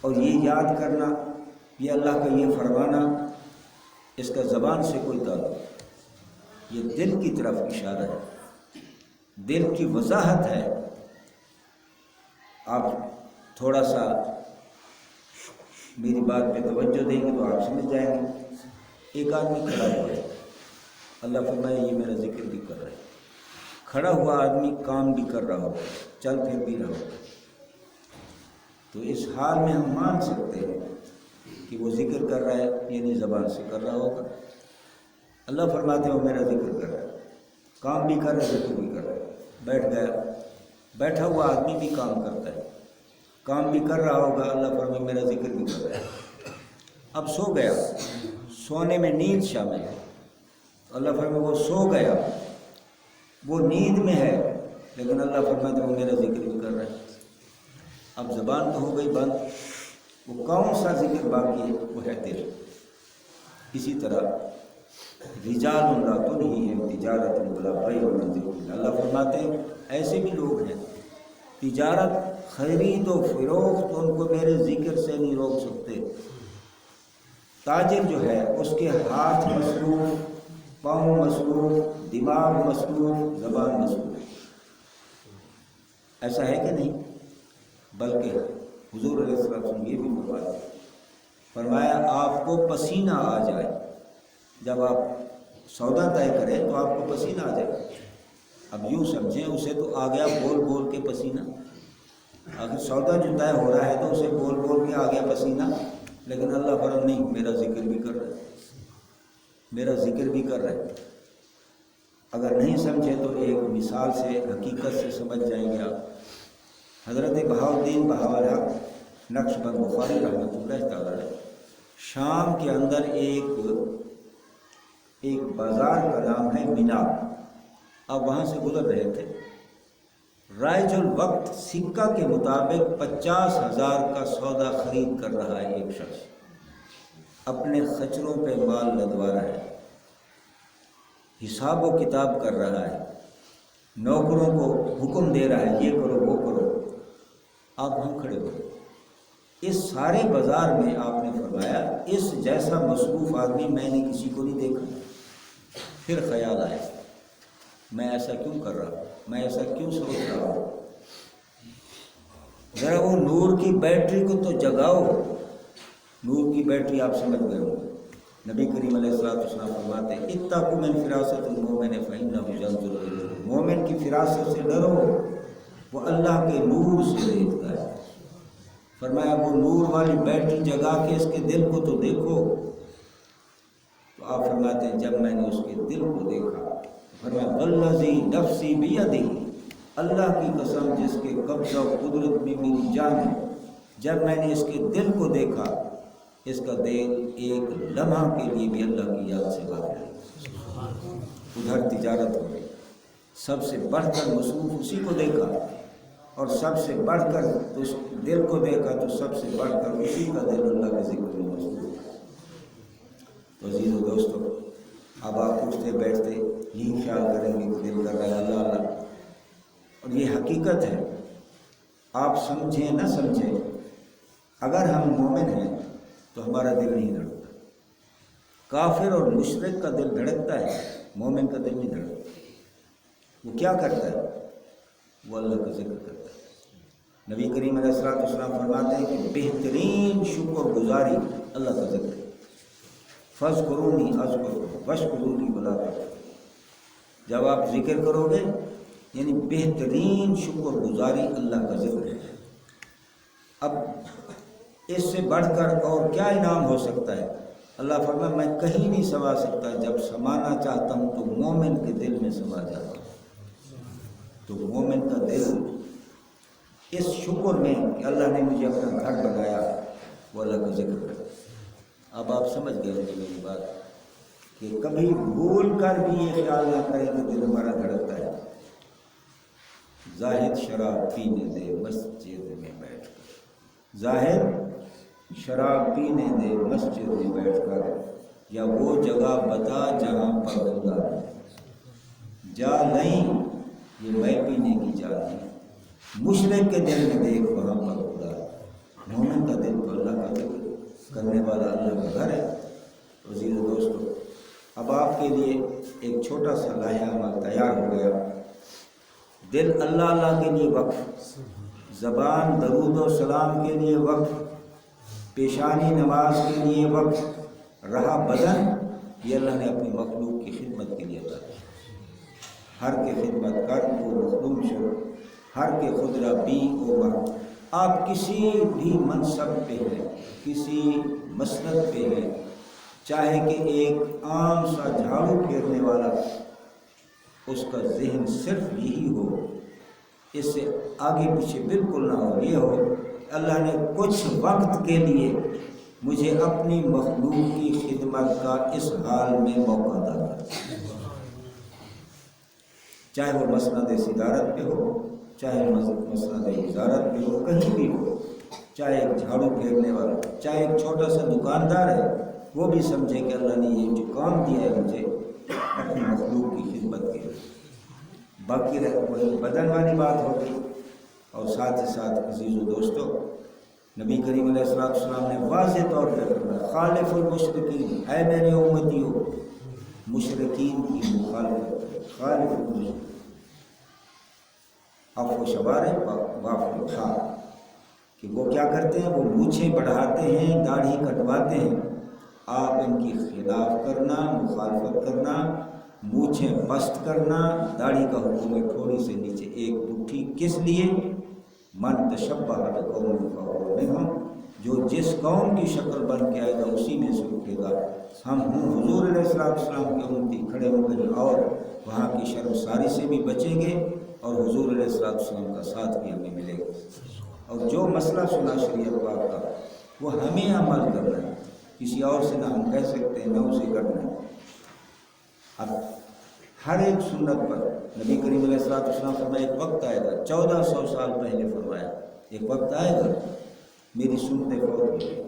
اور یہ یاد کرنا، یہ اللہ کا یہ فرمانا، اس کا زبان سے کوئی تعلق، یہ دل کی طرف اشارہ ہے، دل کی وضاحت ہے۔ آپ تھوڑا سا میری بات پہ توجہ دیں گے تو آپ سمجھ جائیں گے۔ ایک آدمی کھڑا ہوا ہے، اللہ فرمائے یہ میرا ذکر بھی کر رہا ہے۔ کھڑا ہوا آدمی کام بھی کر رہا ہو، چل پھر بھی رہا ہو، تو اس حال میں ہم مان سکتے ہیں کہ وہ ذکر کر رہا ہے، یعنی زبان سے کر رہا ہوگا۔ اللہ فرماتے ہیں وہ میرا ذکر کر رہا ہے، کام بھی کر رہا ہے، ذکر بھی کر رہا ہے۔ بیٹھ گیا، بیٹھا ہوا آدمی بھی کام کرتا ہے، کام بھی کر رہا ہوگا، اللہ فرمائے میرا ذکر بھی کر رہا ہے۔ اب سو گیا، سونے میں نیند شامل ہے، اللہ فرمائے وہ سو گیا، وہ نیند میں ہے، لیکن اللہ فرماتے ہیں وہ میرا ذکر بھی کر رہا ہے۔ اب زبان تو ہو گئی بند، وہ کون سا ذکر باقی ہے؟ وہ ہے دل۔ اسی طرح رجال لا تلہیہم تجارت ولا بیع عن ذکر اللہ، اللہ فرماتے ہیں ایسے بھی لوگ ہیں تجارت، خرید و فروخت ان کو میرے ذکر سے نہیں روک سکتے۔ تاجر جو ہے اس کے ہاتھ مصروف، پاؤں مصروف، دماغ مصروف، زبان مصروف، ایسا ہے کہ نہیں؟ بلکہ حضور علیہ السلام یہ بھی فرمایا آپ کو پسینہ آ جائے، جب آپ سودا طے کریں تو آپ کو پسینہ آ جائے۔ اب یوں سمجھیں اسے تو آ گیا بول بول کے پسینہ، اگر سودا جو طے ہو رہا ہے تو اسے بول بول کے آ گیا پسینہ، لیکن اللہ فرماتا نہیں میرا ذکر بھی کر رہا ہے، میرا ذکر بھی کر رہا ہے۔ اگر نہیں سمجھے تو ایک مثال سے، حقیقت سے سمجھ جائیں گے آپ۔ حضرت بہاؤالدین بہاول حق نقش بند بخاری رحمۃ اللہ تعالی علیہ، شام کے اندر ایک بازار کا نام ہے مینا، اب وہاں سے گزر رہے تھے، رائج الوقت سکہ کے مطابق 50,000 کا سودا خرید کر رہا ہے ایک شخص، اپنے خچروں پہ مال لدوا رہا ہے، حساب و کتاب کر رہا ہے، نوکروں کو حکم دے رہا ہے یہ کرو وہ کرو۔ آپ ہم کھڑے ہوئے، اس سارے بازار میں آپ نے فرمایا اس جیسا مصروف آدمی میں نے کسی کو نہیں دیکھا۔ پھر خیال آیا میں ایسا کیوں کر رہا ہوں، میں ایسا کیوں سوچ رہا ہوں؟ ذرا وہ نور کی بیٹری کو تو جگاؤ۔ نور کی بیٹری آپ سمجھ گئے ہو، نبی کریم علیہ السلام فرماتے ہیں اتقوا من فراست المؤمن فإنه ينظر إلیہ، مومن کی فراست سے ڈرو، وہ اللہ کے نور سے دیکھتا ہے۔ فرمایا وہ نور والی بیٹری جگا کے اس کے دل کو تو دیکھو۔ تو آپ فرماتے ہیں جب میں نے اس کے دل کو دیکھا، فرمایا والذی نفسی بیدہ، اللہ کی قسم جس کے قبضہ و قدرت میں میری جان ہے، جب میں نے اس کے دل کو دیکھا، اس کا دل ایک لمحہ کے لیے بھی اللہ کی یاد سے غافل ہے۔ ادھر تجارت ہو گئی، سب سے بڑھ کر مصروف اسی کو دیکھا، اور سب سے بڑھ کر تو اس دل کو دیکھا تو سب سے بڑھ کر اسی کا دل اللہ کے ذکر میں مصروف ہے۔ تو عزیز و دوستو، اب آپ اٹھتے بیٹھتے یہی خیال کریں گے کہ دل کر رہا ہے اللہ اللہ، اور یہ حقیقت ہے۔ آپ سمجھیں نہ سمجھیں، اگر ہم مومن ہیں تو ہمارا دل نہیں دھڑکتا۔ کافر اور مشرک کا دل دھڑکتا ہے، مومن کا دل نہیں دھڑکتا۔ وہ کیا کرتا ہے؟ وہ اللہ کا ذکر کرتا ہے۔ نبی کریم علیہ السلام فرماتے ہیں کہ بہترین شکر گزاری اللہ کا ذکر ہے۔ فاذکرونی اذکرکم واشکرونی ولا تکفرون، جب آپ ذکر کرو گے یعنی بہترین شکر گزاری اللہ کا ذکر ہے۔ اب اس سے بڑھ کر اور کیا انعام ہو سکتا ہے؟ اللہ فرماتا میں کہیں نہیں سما سکتا، جب سمانا چاہتا ہوں تو مومن کے دل میں سما جاتا ہوں۔ تو مومن کا دل اس شکر میں کہ اللہ نے مجھے اپنا گھر بنایا، وہ اللہ کا ذکر کرتا ہے۔ اب آپ سمجھ گئے ہوں گے میری بات، کہ کبھی بھول کر بھی یہ خیال نہ کریں کہ دل ہمارا دھڑکتا ہے۔ زاہد شراب پینے دے مسجد میں بیٹھ کر، زاہد شراب پینے دے مسجد میں بیٹھ کر، یا وہ جگہ بتا جہاں پر خدا ہے، جا نہیں یہ میں پینے کی جا نہیں، مشرک کے دل میں دیکھ وہاں پر خدا ہے، مومن کا دل پر چھوٹا سا لایا عمل تیار ہو گیا. دل اللہ اللہ کے لیے وقف، زبان درود و سلام کے لیے وقف، پیشانی نماز کے لیے وقف، رہا بدن یہ اللہ نے اپنی مخلوق کی خدمت کے لیے عطا کیا. ہر کے خدمت کر وہ مخدوم شو، ہر کے خدرہ بی او مر. آپ کسی بھی منصب پہ ہیں، کسی مسند پہ ہیں، چاہے کہ ایک عام سا جھاڑو پھیرنے والا اس کا ذہن صرف یہی ہو، اس سے آگے پیچھے بالکل نہ ہو، یہ ہو اللہ نے کچھ وقت کے لیے مجھے اپنی مخلوق کی خدمت کا اس حال میں موقع عطا کر، چاہے وہ مسند صدارت پہ ہو، چاہے مسند وزارت پہ ہو، کہیں بھی ہو، چاہے ایک جھاڑو پھیرنے والا، چاہے ایک چھوٹا سا دکاندار ہے، وہ بھی سمجھے کہ اللہ نے یہ جو کام دیا ہے مجھے اپنی مخلوق کی خدمت کے لیے. باقی وہی بدن والی بات ہوگی. اور ساتھ ہی ساتھ عزیز و دوستو، نبی کریم علیہ السلام نے واضح طور پہ فرمایا خالف المشرکین، اے میرے امتیوں مشرکین کی مخالفت کرو. خالف المشرکین عفو شوارے وعفو الخار، کہ وہ کیا کرتے ہیں، وہ مونچھیں بڑھاتے ہیں، داڑھی کٹواتے ہیں. آپ ان کی خلاف کرنا، مخالفت کرنا، مونچھیں پست کرنا، داڑھی کا حکم ہے تھوڑی سے نیچے ایک مٹھی. کس لیے؟ من تشبہ بقوم فہو منہم، جو جس قوم کی شکل بن کے آئے گا اسی میں سے اٹھے گا. ہم ہوں حضور علیہ السلام کے امتی، کھڑے ہو کہیں اور وہاں کی شرمساری سے بھی بچیں گے اور حضور علیہ السلام کا ساتھ بھی ہمیں ملے گا. اور جو مسئلہ سنا شریعت پاک کا وہ ہمیں عمل کرنا ہے، کسی اور سے نہ ہم کہہ سکتے ہیں نہ اسے کرنا ہے. اب ہر ایک سنت پر نبی کریم علیہ السلام فرمایا ایک وقت آئے گا، 1400 سال پہلے فرمایا ایک وقت آئے گا میری سنتیں فوت ہو گئی،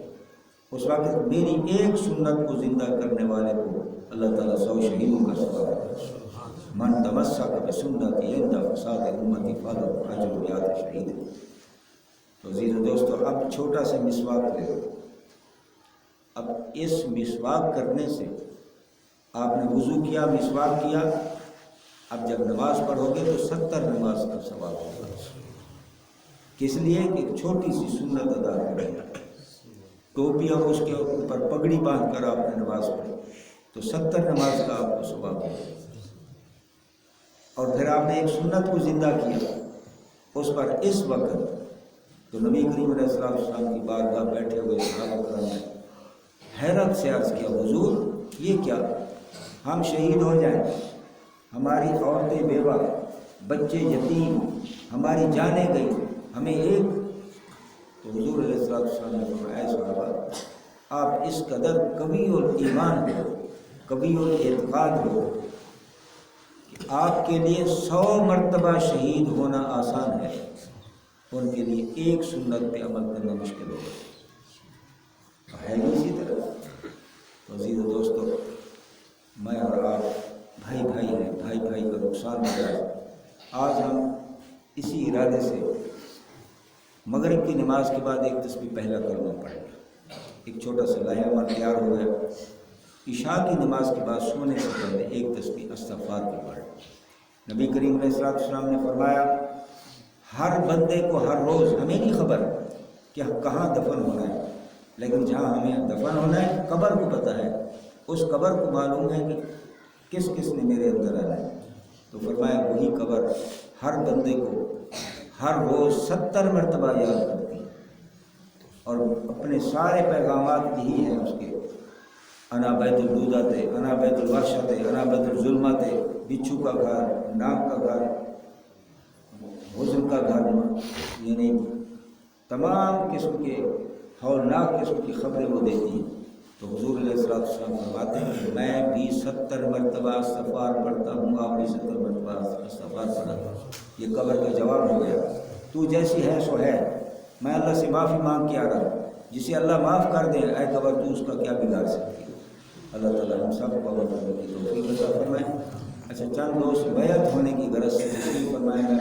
اس وقت میری ایک سنت کو زندہ کرنے والے کو اللہ تعالیٰ 100 شہیدوں کا ثواب دے. من تمسک بسنتی عند فساد امتی فله اجر میات شہید. تو عزیز دوستو، اب چھوٹا سا مسواک لے لو. اب اس مسواک کرنے سے آپ نے وضو کیا، مسواک کیا، اب جب نماز پڑھو گے تو 70 نماز کا ثواب ہوگا. کس لیے؟ کہ ایک چھوٹی سی سنت ادا کریں. ٹوپی اور اس کے اوپر پگڑی باندھ کر آپ نے نماز پڑھی تو 70 نماز کا آپ کو ثواب ہوگا. اور پھر آپ نے ایک سنت کو زندہ کیا اس پر اس وقت. تو نبی کریم علیہ السلام کی بارگاہ بیٹھے ہوئے صحابہ کرام نے حیرت سے عرض کیا حضور یہ کیا، ہم شہید ہو جائیں، ہماری عورتیں بیوہ، بچے یتیم، ہماری جانیں گئی، ہمیں ایک. تو حضور علیہ السلام نے فرمایا اے صحابہ آپ اس قدر قوی اور ایمان ہو، قوی اور اعتقاد ہو کہ آپ کے لیے 100 مرتبہ شہید ہونا آسان ہے، ان کے لیے ایک سنت پہ عمل کرنا مشکل ہوگا. ہے نہیں اسی طرح. تو عزیز دوستو، میں اور آپ بھائی بھائی ہیں، بھائی بھائی کا نقصان ہو رہا ہے. آج ہم اسی ارادے سے مغرب کی نماز کے بعد ایک تسبیح پہلا کلمہ پڑھیں. ایک چھوٹا سا لائحہ عمل تیار ہو گیا. عشاء کی نماز کے بعد سونے سے پہلے ایک تسبیح استغفار کی پڑھیں. نبی کریم علیہ السلام نے فرمایا ہر بندے کو ہر روز، ہمیں نہیں خبر کہ کہاں دفن ہونا ہے، لیکن جہاں ہمیں دفن ہونا ہے قبر کو پتہ ہے، اس قبر کو معلوم ہے کہ کس کس نے میرے اندر آنا ہے. تو فرمایا وہی قبر ہر بندے کو ہر روز 70 مرتبہ یاد کرتی ہے اور اپنے سارے پیغامات یہی ہیں اس کے. انا بیت الدودت، انا بیت الوحشت، انا بیت الظلمت، بچھو کا گھر، ناک کا گھر، حزن کا گھر، یعنی تمام قسم کے ہولناک قسم کی خبریں وہ دیتی ہیں. تو حضور علیہ السلام فرماتے ہیں کہ میں بھی 70 مرتبہ استغفار پڑھتا ہوں، آپ بھی 70 مرتبہ استغفار پڑھتا. یہ قبر کا جواب ہو گیا. تو جیسی ہے سو ہے، میں اللہ سے معافی مانگ کے آ رہا ہوں. جسے اللہ معاف کر دے اے قبر تو اس کا کیا بگاڑ سکتی ہے. اللہ تعالیٰ ہم سب کو عمل کرنے کی توفیق عطا فرمائے. اچھا چند دوست بیعت ہونے کی غرض سے تشریف فرمائیں.